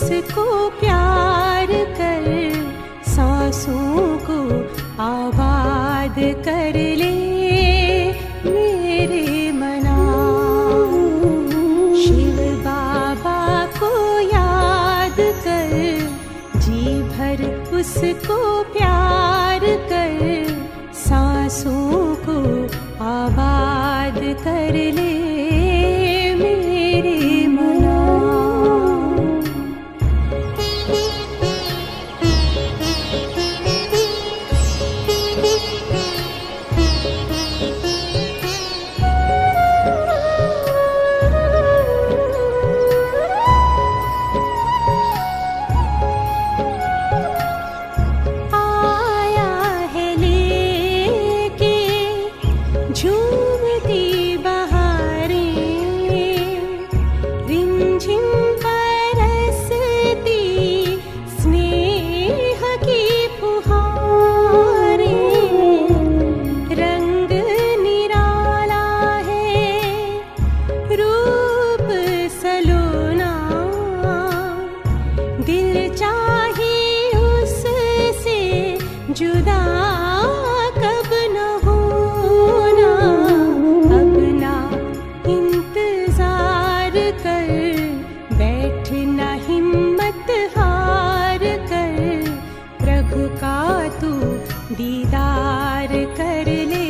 उसको प्यार कर, सांसों को आबाद कर ले मेरे मना। शिव बाबा को याद कर, जी भर उसको प्यार कर, सांसों को आबाद कर ले मेरे मना। आया है लेके झूमती बहारें, रिमझिम बरसती स्नेह की फुहारें। रंग निराला है रूप सलोना, दिल चाहे उससे जुदा कब न होना। अपना इंतजार कर, बैठना हिम्मत हार कर, प्रभु का तू दीदार कर ले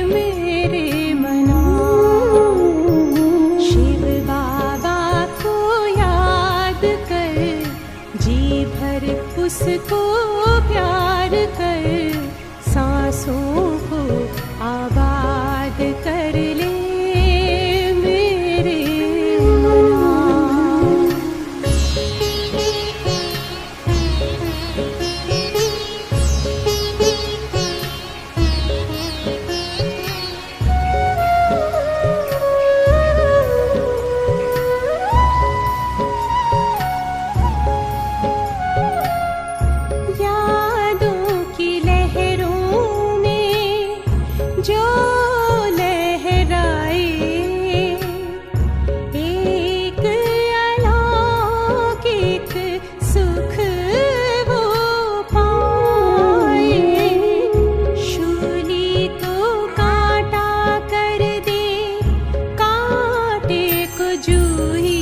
मेरे मना। शिव बाबा को याद कर, जी भर उसको प्यार कर, सांसों को आबाद कर ले मेरे मना। यादों की लहरों में जो लहराए, एक अलौकिक सुख वो पाए। शूली को कांटा कर दे, कांटे को जूही,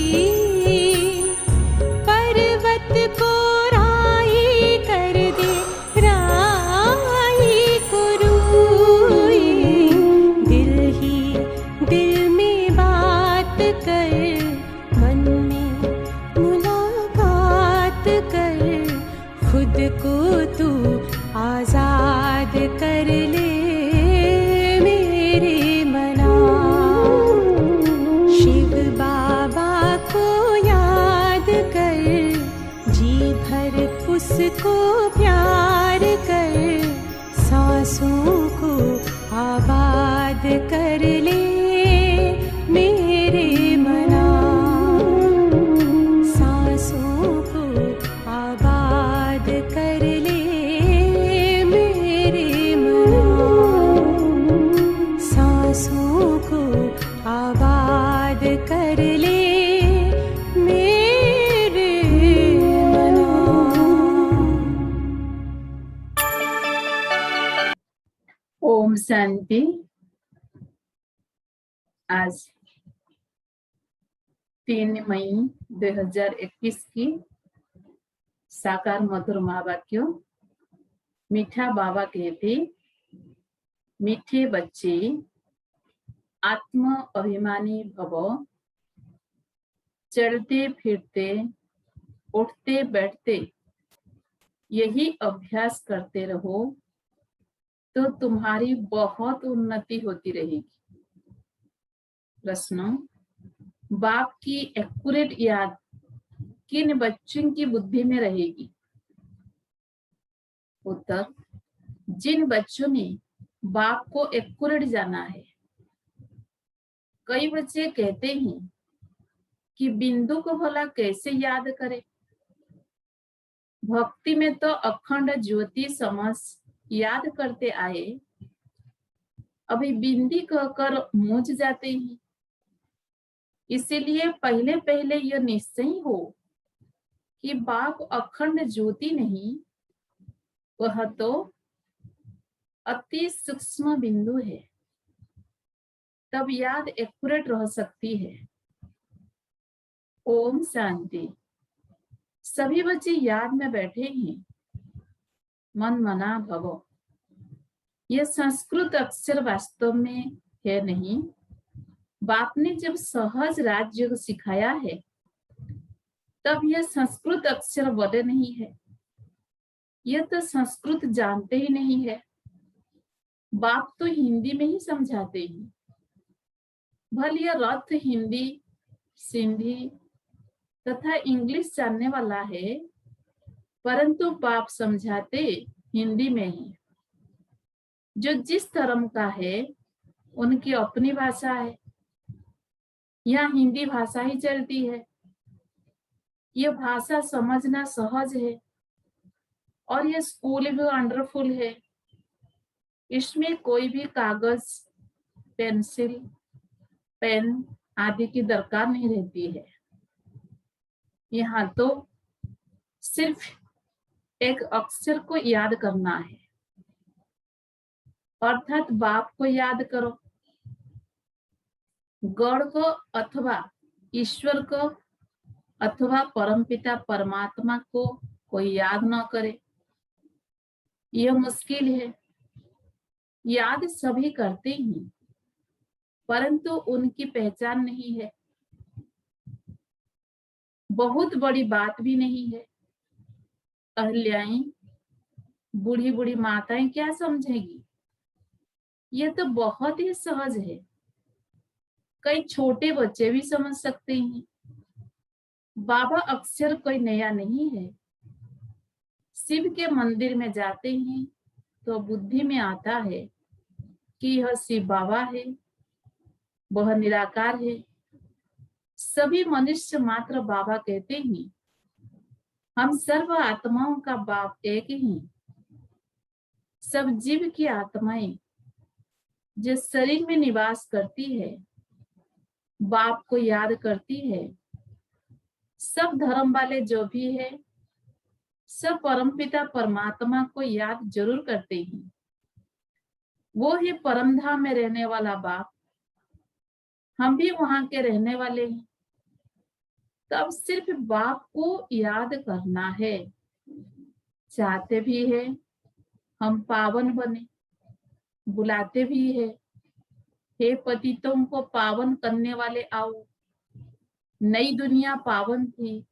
पर्वत को राई कर दे, राई को रूई। दिल ही दिल में बात कर, मन में मुलाकात कर, खुद को तू आजाद कर ले मेरे मना। शिव बाबा को याद कर, जी भर उसको प्यार कर, सांसों को आबाद कर ले मेरे मना। सांसों को आबाद कर ले मेरे मना। सांसों को आबाद कर ले मेरे मना। ओम शांति। आज 3 मई 2021 की साकार मधुर महावाक्यों। मीठा बाबा कहते, मीठे बच्चे आत्म अभिमानी भव, चलते फिरते उठते बैठते यही अभ्यास करते रहो तो तुम्हारी बहुत उन्नति होती रहेगी। प्रश्न, बाप की एक्यूरेट याद किन बच्चों की बुद्धि में रहेगी? उत्तर, जिन बच्चों ने बाप को एक्यूरेट जाना है। कई बच्चे कहते हैं कि बिंदु को भला कैसे याद करें? भक्ति में तो अखंड ज्योति समझ याद करते आए, अभी बिंदी कहकर मूझ जाते हैं। इसीलिए पहले पहले यह निश्चय हो कि बाप अखंड ज्योति नहीं, वह तो अति सूक्ष्म बिंदु है, तब याद एक्यूरेट रह सकती है। ओम शांति। सभी बच्चे याद में बैठे हैं। मन मना भवो। यह संस्कृत अक्षर वास्तव में है नहीं। बाप ने जब सहज राजयोग सिखाया है तब यह संस्कृत अक्षर बने नहीं है। यह तो संस्कृत जानते ही नहीं है। बाप तो हिंदी में ही समझाते हैं। भले यह रथ हिंदी, सिंधी तथा इंग्लिश जानने वाला है, परंतु बाप समझाते हिंदी में ही। जो जिस धर्म का है उनकी अपनी भाषा है। यहाँ हिंदी भाषा ही चलती है। यह भाषा समझना सहज है और यह स्कूल भी वंडरफुल है। इसमें कोई भी कागज, पेंसिल, पेन आदि की दरकार नहीं रहती है। यहाँ तो सिर्फ एक अक्षर को याद करना है, अर्थात बाप को याद करो। गॉड को अथवा ईश्वर को अथवा परमपिता परमात्मा को कोई याद न करे, यह मुश्किल है। याद सभी करते ही, परंतु उनकी पहचान नहीं है। बहुत बड़ी बात भी नहीं है। अहल्याएं, बूढ़ी बूढ़ी माताएं क्या समझेगी? यह तो बहुत ही सहज है। कई छोटे बच्चे भी समझ सकते हैं। बाबा अक्षर कोई नया नहीं है। शिव के मंदिर में जाते हैं तो बुद्धि में आता है कि यह शिव बाबा है, वह निराकार है। सभी मनुष्य मात्र बाबा कहते हैं। हम सर्व आत्माओं का बाप एक ही। सब जीव की आत्माएं जो शरीर में निवास करती है, बाप को याद करती है। सब धर्म वाले जो भी है, सब परमपिता परमात्मा को याद जरूर करते हैं। वो ही परमधाम में रहने वाला बाप। हम भी वहां के रहने वाले हैं। तब सिर्फ बाप को याद करना है। चाहते भी है हम पावन बने, बुलाते भी है, हे पतितों को पावन करने वाले आओ। नई दुनिया पावन थी,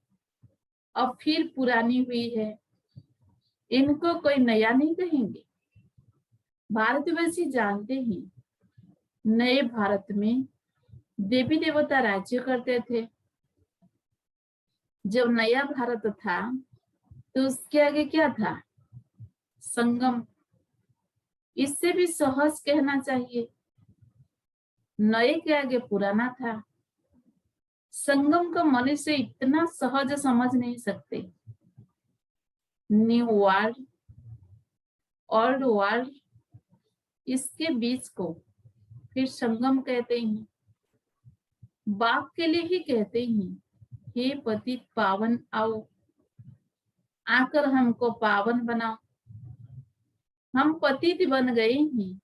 अब फिर पुरानी हुई है। इनको कोई नया नहीं कहेंगे। भारतवासी जानते हैं, नए भारत में देवी देवता राज्य करते थे। जब नया भारत था तो उसके आगे क्या था? संगम। इससे भी सहज कहना चाहिए। नए के आगे पुराना था। संगम का मनुष्य इतना सहज समझ नहीं सकते। न्यू वर्ल्ड, ओल्ड वर्ल्ड, इसके बीच को फिर संगम कहते हैं। बाप के लिए ही कहते हैं, हे पतित पावन आओ, आकर हमको पावन बनाओ। हम पतित बन गए हैं,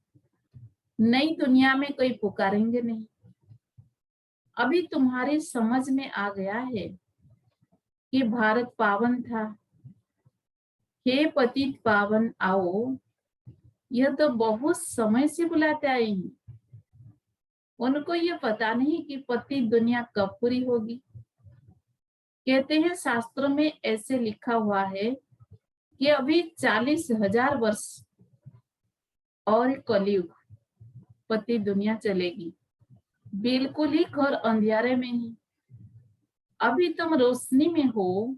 नई दुनिया में कोई पुकारेंगे नहीं। अभी तुम्हारी समझ में आ गया है कि भारत पावन था। हे पतित पावन आओ, यह तो बहुत समय से बुलाते आए हैं। उनको यह पता नहीं कि पतित दुनिया कब पूरी होगी। कहते हैं शास्त्रों में ऐसे लिखा हुआ है कि अभी 40,000 वर्ष और कलयुग पतित दुनिया चलेगी। बिल्कुल ही घोर अंधियारे में ही। अभी तुम रोशनी में हो।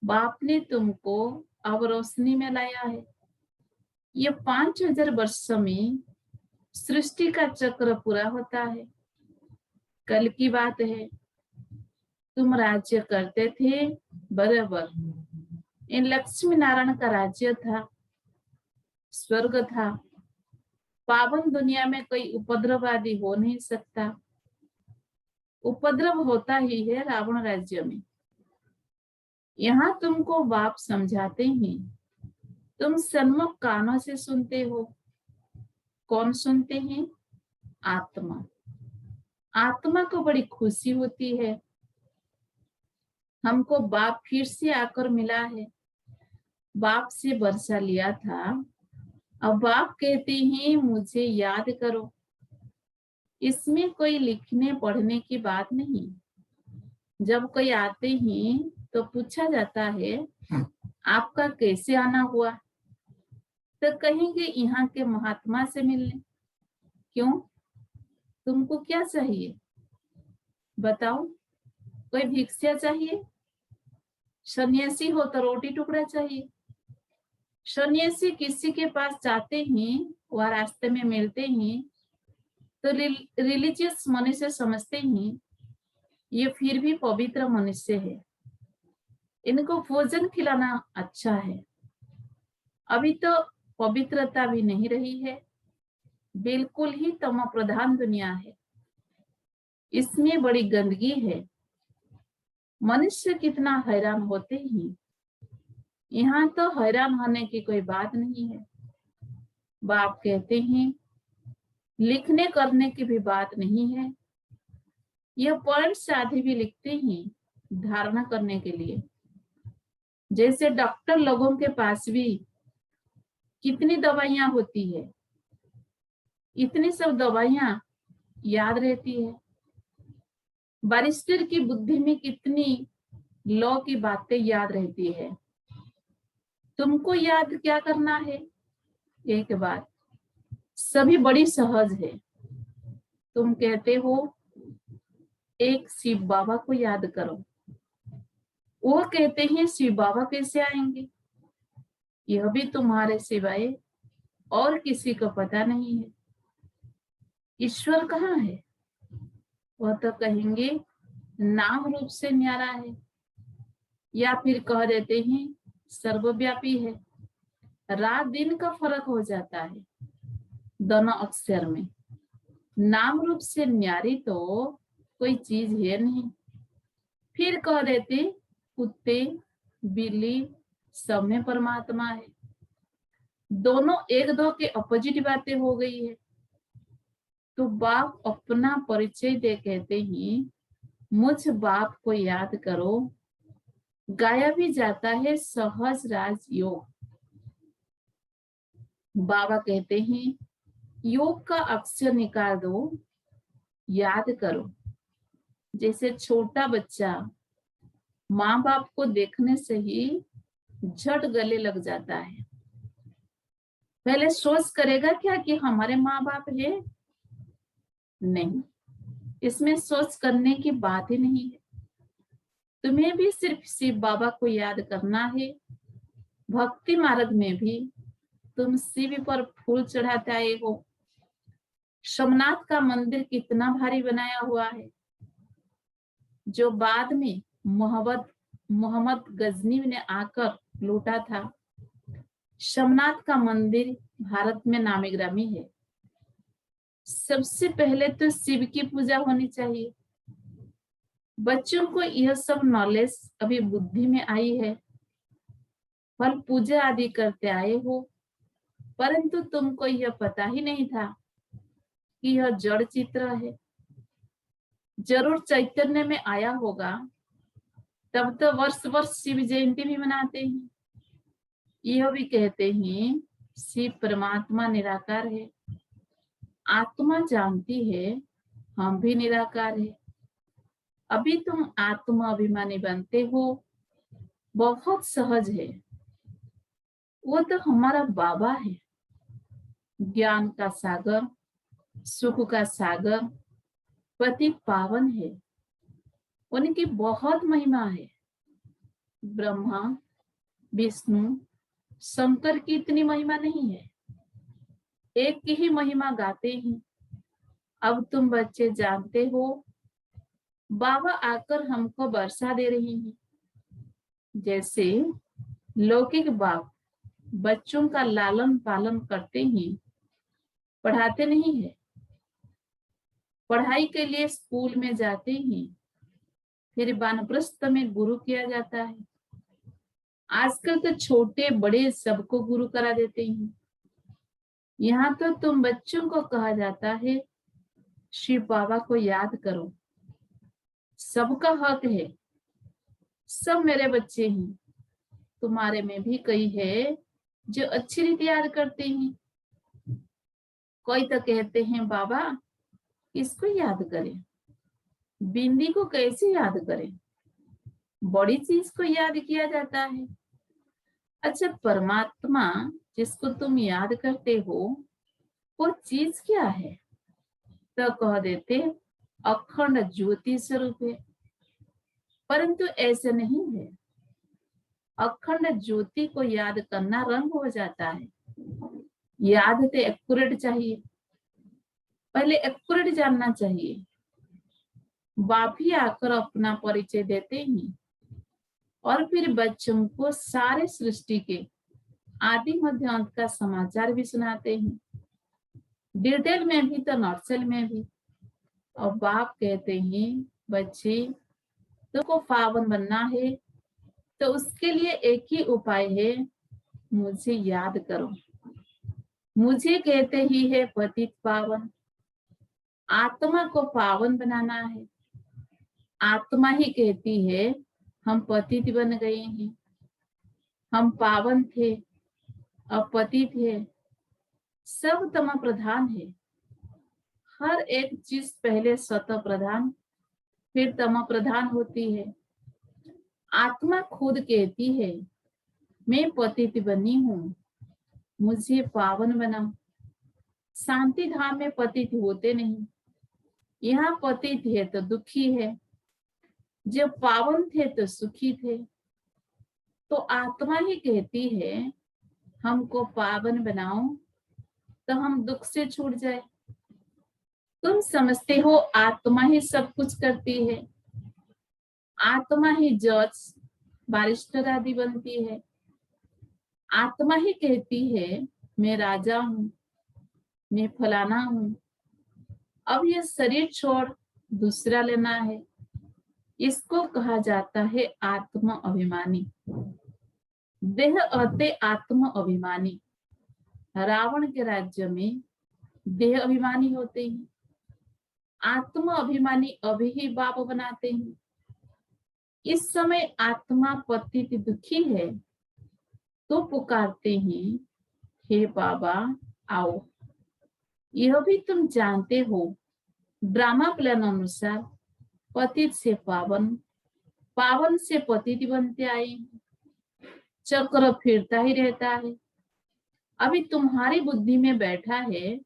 बाप ने तुमको अब रोशनी में लाया है। ये 5,000 वर्षों में सृष्टि का चक्र पूरा होता है। कल की बात है, तुम राज्य करते थे बराबर। इन लक्ष्मी नारायण का राज्य था, स्वर्ग था। पावन दुनिया में कोई उपद्रववादी हो नहीं सकता। उपद्रव होता ही है रावण राज्य में। यहाँ तुमको बाप समझाते हैं, तुम सन्मुख कानों से सुनते हो। कौन सुनते हैं? आत्मा। आत्मा को बड़ी खुशी होती है, हमको बाप फिर से आकर मिला है, बाप से वर्षा लिया था, अब बाप कहते हैं मुझे याद करो। इसमें कोई लिखने पढ़ने की बात नहीं। जब कोई आते हैं तो पूछा जाता है आपका कैसे आना हुआ, तो कहेंगे यहाँ के महात्मा से मिलने। क्यों? तुमको क्या चाहिए बताओ? कोई भिक्षा चाहिए? सन्यासी हो तो रोटी टुकड़ा चाहिए। सन्यासी किसी के पास जाते हैं, वह रास्ते में मिलते हैं तो रिलीजियस मनुष्य समझते हैं ये फिर भी पवित्र मनुष्य है, इनको भोजन खिलाना अच्छा है। अभी तो पवित्रता भी नहीं रही है, बिल्कुल ही तमो प्रधान दुनिया है, इसमें बड़ी गंदगी है। मनुष्य कितना हैरान होते हैं। यहाँ तो हैरान होने की कोई बात नहीं है। बाप कहते हैं लिखने करने की भी बात नहीं है। यह पॉइंट्स आदि भी लिखते हैं धारणा करने के लिए। जैसे डॉक्टर लोगों के पास भी कितनी दवाइयां होती है, इतनी सब दवाइयां याद रहती है। बैरिस्टर की बुद्धि में कितनी लॉ की बातें याद रहती है। तुमको याद क्या करना है? एक बात सभी बड़ी सहज है। तुम कहते हो एक शिव बाबा को याद करो, वो कहते हैं शिव बाबा कैसे आएंगे? यह भी तुम्हारे सिवाय और किसी को पता नहीं है। ईश्वर कहाँ है? वह तो कहेंगे नाम रूप से न्यारा है, या फिर कह देते हैं सर्वव्यापी है। रात दिन का फर्क हो जाता है दोनों अक्षर में। नाम रूप से न्यारी तो कोई चीज है नहीं। फिर कह देते कुत्ते बिल्ली सब में परमात्मा है। दोनों एक दो के अपोजिट बातें हो गई है। तो बाप अपना परिचय दे कहते हैं मुझ बाप को याद करो। गाया भी जाता है सहज राज योग। बाबा कहते हैं योग का अक्षर निकाल दो, याद करो। जैसे छोटा बच्चा माँ बाप को देखने से ही झट गले लग जाता है। पहले सोच करेगा क्या कि हमारे माँ बाप है? नहीं, इसमें सोच करने की बात ही नहीं है। तुम्हें भी सिर्फ शिव बाबा को याद करना है। भक्ति मार्ग में भी तुम शिव पर फूल चढ़ाते आए हो। सोमनाथ का मंदिर कितना भारी बनाया हुआ है, जो बाद में मोहम्मद गजनी ने आकर लूटा था। सोमनाथ का मंदिर भारत में नामी ग्रामी है। सबसे पहले तो शिव की पूजा होनी चाहिए। बच्चों को यह सब नॉलेज अभी बुद्धि में आई है, फल पूजा आदि करते आए हो, परंतु तुमको यह पता ही नहीं था कि यह जड़ चित्र है। जरूर चैतन्य में आया होगा, तब तो वर्ष वर्ष शिव जयंती भी मनाते हैं। यह भी कहते हैं शिव परमात्मा निराकार है। आत्मा जानती है हम भी निराकार है। अभी तुम आत्मा अभिमानी बनते हो, बहुत सहज है। वो तो हमारा बाबा है, ज्ञान का सागर, सुख का सागर, पति पावन है। उनकी बहुत महिमा है। ब्रह्मा विष्णु शंकर की इतनी महिमा नहीं है, एक की ही महिमा गाते हैं। अब तुम बच्चे जानते हो बाबा आकर हमको वर्षा दे रही हैं। जैसे लौकिक बाप बच्चों का लालन पालन करते हैं, पढ़ाते नहीं है। पढ़ाई के लिए स्कूल में जाते हैं, फिर वानप्रस्थ में गुरु किया जाता है। आजकल तो छोटे बड़े सबको गुरु करा देते हैं। यहाँ तो तुम बच्चों को कहा जाता है शिव बाबा को याद करो, सबका हक है, सब मेरे बच्चे हैं। तुम्हारे में भी कई है जो अच्छी रीति याद करते हैं। कोई तो कहते हैं बाबा किसको याद करें, बिंदी को कैसे याद करें, बड़ी चीज को याद किया जाता है। अच्छा, परमात्मा जिसको तुम याद करते हो वो चीज क्या है? तो कह देते अखंड ज्योति स्वरूप है, परंतु ऐसे नहीं है। अखंड ज्योति को याद करना रंग हो जाता है। याद तो एक्यूरेट चाहिए, पहले एक्यूरेट जानना चाहिए। बाप ही आकर अपना परिचय देते हैं और फिर बच्चों को सारे सृष्टि के आदि मध्य अंत का समाचार भी सुनाते हैं, डिटेल में भी तो नॉर्सल में भी। और बाप कहते हैं बच्चे तुमको पावन बनना है तो उसके लिए एक ही उपाय है, मुझे याद करो। मुझे कहते ही है पतित पावन, आत्मा को पावन बनाना है। आत्मा ही कहती है हम पतित बन गए हैं, हम पावन थे अब पतित है। सब तम प्रधान है, हर एक चीज पहले सत प्रधान फिर तम प्रधान होती है। आत्मा खुद कहती है मैं पतित बनी हूँ, मुझे पावन बनाओ। शांति धाम में पतित होते नहीं, यहाँ पतित है तो दुखी है, जब पावन थे तो सुखी थे। तो आत्मा ही कहती है हमको पावन बनाओ तो हम दुख से छूट जाए। तुम समझते हो आत्मा ही सब कुछ करती है, आत्मा ही जज बारिस्टर आदि बनती है। आत्मा ही कहती है मैं राजा हूँ, मैं फलाना हूँ, अब ये शरीर छोड़ दूसरा लेना है। इसको कहा जाता है आत्म अभिमानी। देह अते आत्म अभिमानी। रावण के राज्य में देह अभिमानी होते हैं, आत्म अभिमानी अभी ही बाप बनाते हैं। इस समय आत्मा पतित दुखी है तो पुकारते हैं हे बाबा आओ। यह भी तुम जानते हो ड्रामा प्लान अनुसार पतित से पावन, पावन से पतित बनते आए, चक्र फिरता ही रहता है। अभी तुम्हारी बुद्धि में बैठा है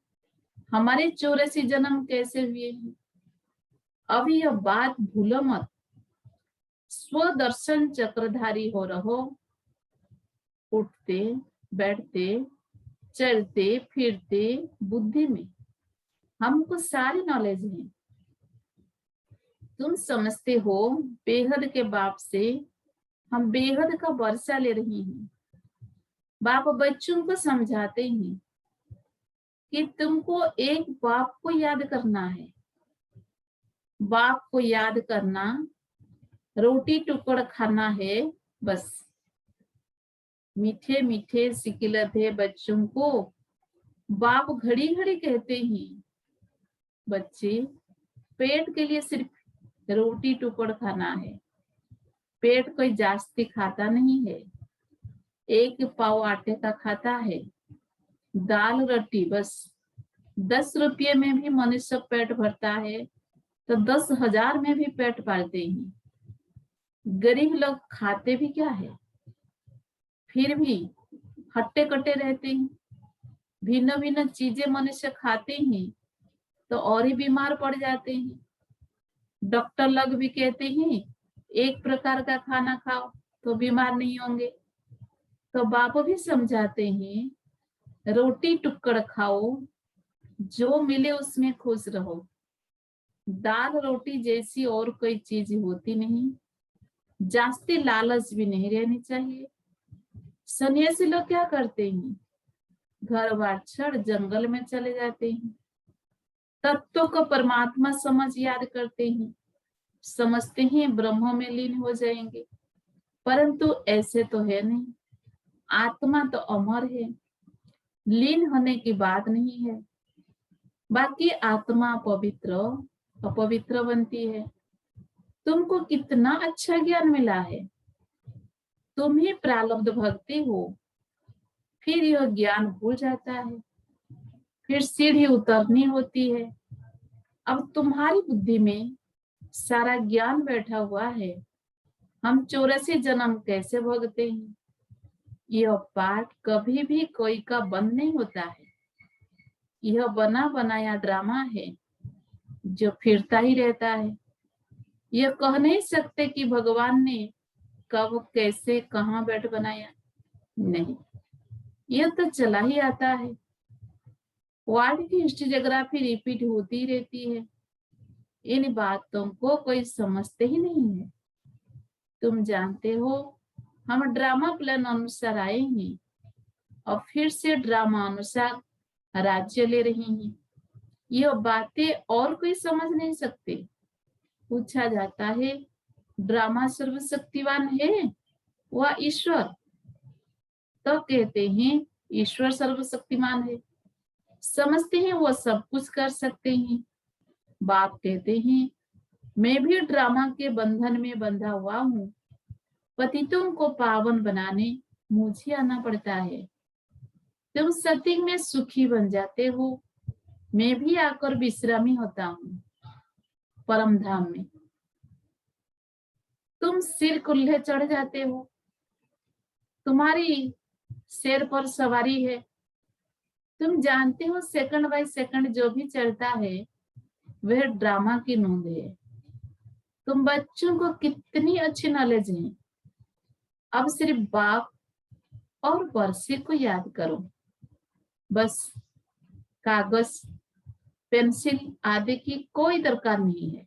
हमारे 84 जन्म कैसे हुए हैं। अभी यह बात भूलो मत, स्वदर्शन चक्रधारी हो रहो। उठते बैठते चलते फिरते बुद्धि में हमको सारी नॉलेज है। तुम समझते हो बेहद के बाप से हम बेहद का वर्षा ले रही हैं। बाप बच्चों को समझाते हैं कि तुमको एक बाप को याद करना है। बाप को याद करना रोटी टुकड़ खाना है बस। मीठे मीठे सिकिलते बच्चों को बाप घड़ी घड़ी कहते हैं बच्चे पेट के लिए सिर्फ रोटी टुकड़ खाना है, पेट कोई जास्ती खाता नहीं है। एक पाव आटे का खाता है, दाल रोटी बस। 10 रुपये में भी मनुष्य पेट भरता है तो 10,000 में भी पेट पालते हैं। गरीब लोग खाते भी क्या है, फिर भी हट्टे कट्टे रहते हैं। भिन्न भिन्न चीजें मनुष्य खाते हैं तो और ही बीमार पड़ जाते हैं। डॉक्टर लोग भी कहते हैं एक प्रकार का खाना खाओ तो बीमार नहीं होंगे। तो बाप भी समझाते हैं रोटी टुकड़ खाओ, जो मिले उसमें खुश रहो। दाल रोटी जैसी और कोई चीज होती नहीं, जास्ती लालच भी नहीं रहनी चाहिए। सन्यासी लोग क्या करते हैं, घर बार छोड़ जंगल में चले जाते हैं, तत्व को परमात्मा समझ याद करते हैं, समझते हैं ब्रह्म में लीन हो जाएंगे। परंतु ऐसे तो है नहीं। आत्मा तो अमर है, लीन होने की बात नहीं है। बाकी आत्मा पवित्र अपवित्र बनती है। तुमको कितना अच्छा ज्ञान मिला है, तुम ही प्रारब्ध भक्ति हो, फिर यह ज्ञान भूल जाता है, फिर सीढ़ी उतरनी होती है। अब तुम्हारी बुद्धि में सारा ज्ञान बैठा हुआ है, हम 84 जन्म कैसे भोगते हैं। यह पाठ कभी भी कोई का बंद नहीं होता है। यह बना बनाया ड्रामा है जो फिरता ही रहता है। यह कह नहीं सकते कि भगवान ने कब कैसे कहाँ बैठ बनाया, नहीं, यह तो चला ही आता है। वर्ल्ड की हिस्टोग्राफी रिपीट होती रहती है। इन बातों को कोई समझते ही नहीं है। तुम जानते हो, हम ड्रामा प्लान अनुसार आए हैं और फिर से ड्रामा अनुसार राज्य ले रही हैं। यह बातें और कोई समझ नहीं सकते। पूछा जाता है, ड्रामा सर्वशक्तिवान है वह ईश्वर? तो कहते हैं ईश्वर सर्वशक्तिमान है। समझते हैं वो सब कुछ कर सकते हैं। बाप कहते हैं मैं भी ड्रामा के बंधन में बंधा हुआ हूँ। पतितों को पावन बनाने मुझे आना पड़ता है। तुम सत्संग में सुखी बन जाते हो, मैं भी आकर विश्रामी होता हूँ परम धाम में। तुम सिर कुल्हे चढ़ जाते हो, तुम्हारी शेर पर सवारी है। तुम जानते हो सेकंड बाय सेकंड जो भी चलता है वह ड्रामा की नोंद है। तुम बच्चों को कितनी अच्छी नॉलेज है। अब सिर्फ बाप और वर्षे को याद करो, बस कागज पेंसिल आदि की कोई दरकार नहीं है।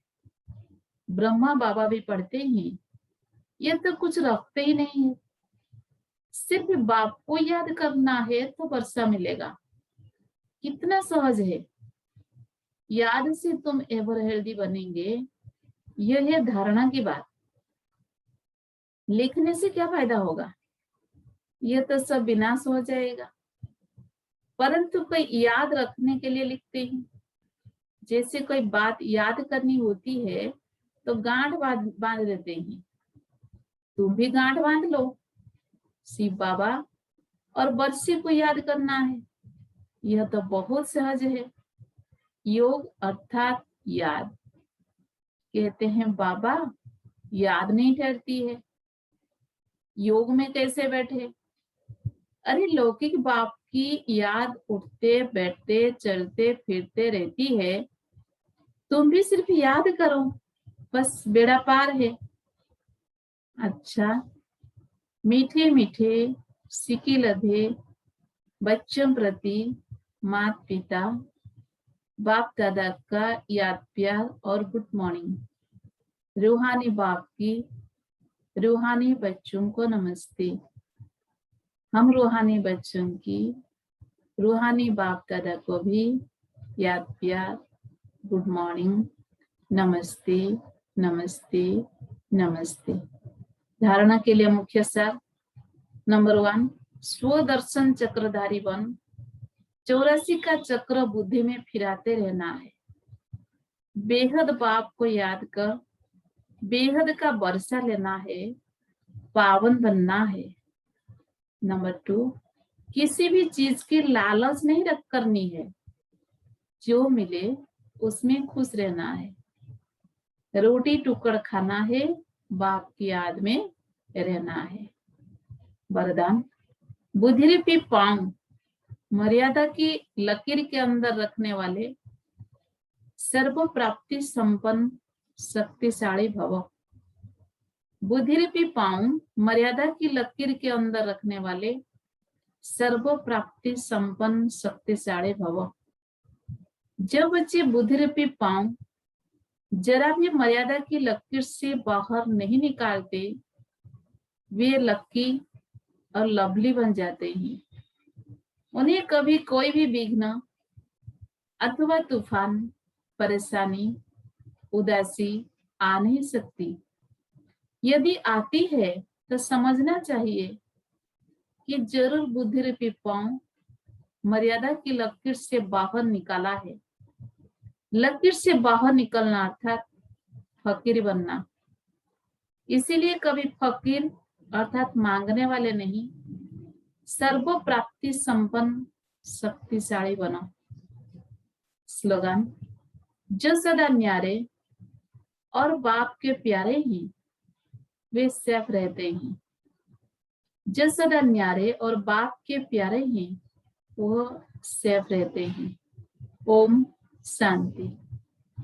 ब्रह्मा बाबा भी पढ़ते हैं, ये तो कुछ रखते ही नहीं है। सिर्फ बाप को याद करना है तो वर्षा मिलेगा। कितना सहज है। याद से तुम एवर हेल्दी बनेंगे, यह है धारणा की बात। लिखने से क्या फायदा होगा, यह तो सब विनाश हो जाएगा। परंतु कोई याद रखने के लिए लिखते हैं। जैसे कोई बात याद करनी होती है तो गांठ बांध देते हैं। तुम भी गांठ बांध लो। शिव बाबा और वर्षी को याद करना है, यह तो बहुत सहज है। योग अर्थात याद। कहते हैं बाबा याद नहीं ठहरती है, योग में कैसे बैठे? अरे लौकिक बाप की याद उठते बैठते चलते फिरते रहती है। तुम भी सिर्फ याद करो, बस बेड़ा पार है। अच्छा, मीठे मीठे सिकी लधे बच्चों प्रति माता पिता बाप दादा का याद प्यार और गुड मॉर्निंग। रूहानी बाप की रूहानी बच्चों को नमस्ते। हम रूहानी बच्चों की रूहानी बाप दादा को भी याद प्यार गुड मॉर्निंग, नमस्ते नमस्ते नमस्ते। धारणा के लिए मुख्य सार नंबर 1, स्वदर्शन चक्रधारी बन। 84 का चक्र बुद्धि में फिराते रहना है। बेहद बाप को याद कर बेहद का वर्षा लेना है, पावन बनना है। नंबर 2, किसी भी चीज की लालच नहीं रख करनी है। जो मिले उसमें खुश रहना है। रोटी टुकड़ खाना है, बाप की याद में रहना है। वरदान, बुद्धिरूपी पांव मर्यादा की लकीर के अंदर रखने वाले सर्व प्राप्ति संपन्न शक्तिशाली भव। बुद्धिरूपी पांव मर्यादा की लकीर के अंदर रखने वाले सर्व प्राप्ति संपन्न शक्तिशाली भव। जब बच्चे बुद्धिरूपी पांव जरा भी मर्यादा की लकीर से बाहर नहीं निकालते, वे लकी और लवली बन जाते हैं। उन्हें कभी कोई भी विघ्न अथवा तूफान, परेशानी, उदासी आ नहीं सकती। यदि आती है तो समझना चाहिए कि जरूर बुद्धि रूपी पांव मर्यादा की लकीर से बाहर निकाला है। लकीर से बाहर निकलना अर्थात फकीर बनना। इसीलिए कभी फकीर अर्थात मांगने वाले नहीं, सर्व प्राप्ति संपन्न शक्तिशाली बनो। स्लोगन, जो सदा न्यारे और बाप के प्यारे हैं वे सेफ रहते हैं। जो सदा न्यारे और बाप के प्यारे हैं वो सेफ रहते हैं। ओम शांति।